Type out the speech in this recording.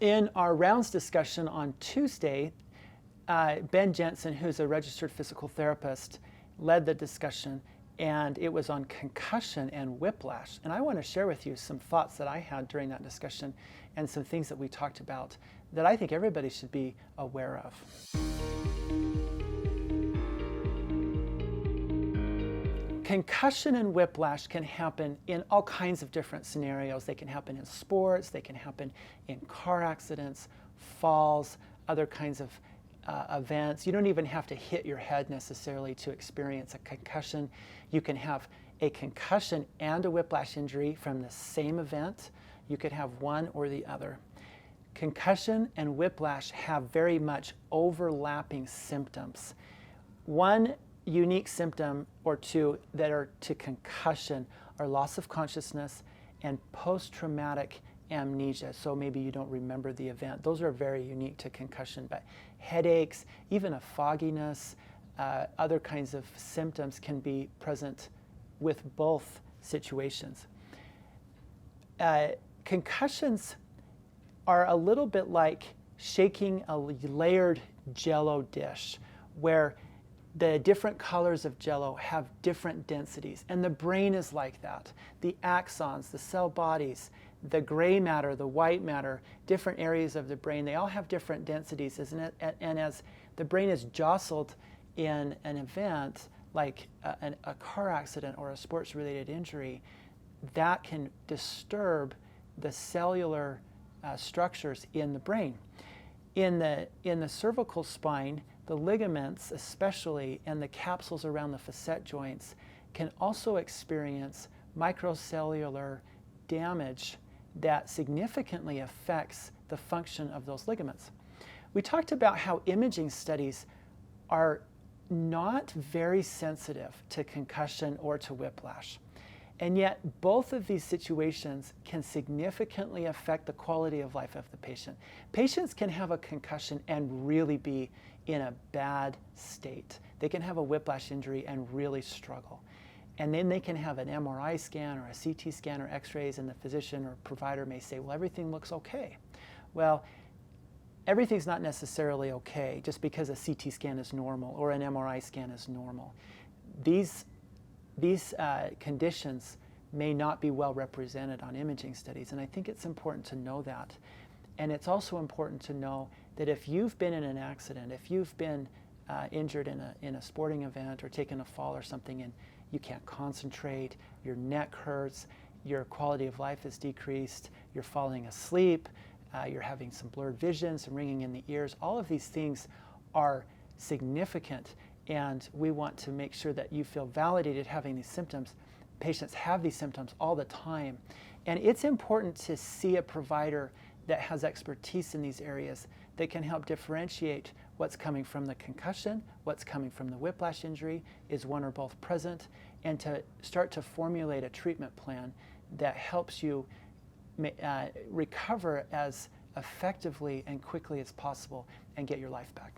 In our rounds discussion on Tuesday, Ben Jensen, who's a registered physical therapist, led the discussion, and it was on concussion and whiplash. And I want to share with you some thoughts that I had during that discussion and some things that we talked about that I think everybody should be aware of. Concussion and whiplash can happen in all kinds of different scenarios. They can happen in sports, they can happen in car accidents, falls, other kinds of events. You don't even have to hit your head necessarily to experience a concussion. You can have a concussion and a whiplash injury from the same event. You could have one or the other. Concussion and whiplash have very much overlapping symptoms. One unique symptom or two that are to concussion are loss of consciousness and post-traumatic amnesia. So maybe you don't remember the event. Those are very unique to concussion, but headaches, even a fogginess, other kinds of symptoms can be present with both situations. Concussions are a little bit like shaking a layered Jell-O dish, where the different colors of Jell-O have different densities, and the brain is like that. The axons, the cell bodies, the gray matter, the white matter, different areas of the brain, they all have different densities, isn't it? And as the brain is jostled in an event like a car accident or a sports-related injury, that can disturb the cellular structures in the brain. In the cervical spine, the ligaments especially and the capsules around the facet joints can also experience microcellular damage that significantly affects the function of those ligaments. We talked about how imaging studies are not very sensitive to concussion or to whiplash. And yet both of these situations can significantly affect the quality of life of the patient. Patients can have a concussion and really be in a bad state. They can have a whiplash injury and really struggle. And then they can have an MRI scan or a CT scan or x-rays, and the physician or provider may say, well, everything looks okay. Well, everything's not necessarily okay just because a CT scan is normal or an MRI scan is normal. These conditions may not be well represented on imaging studies, and I think it's important to know that. And it's also important to know that if you've been in an accident, if you've been injured in a sporting event or taken a fall or something, and you can't concentrate, your neck hurts, your quality of life is decreased, you're falling asleep, you're having some blurred vision, some ringing in the ears, all of these things are significant, and we want to make sure that you feel validated having these symptoms. Patients have these symptoms all the time, and it's important to see a provider that has expertise in these areas that can help differentiate what's coming from the concussion, what's coming from the whiplash injury, is one or both present, and to start to formulate a treatment plan that helps you recover as effectively and quickly as possible and get your life back.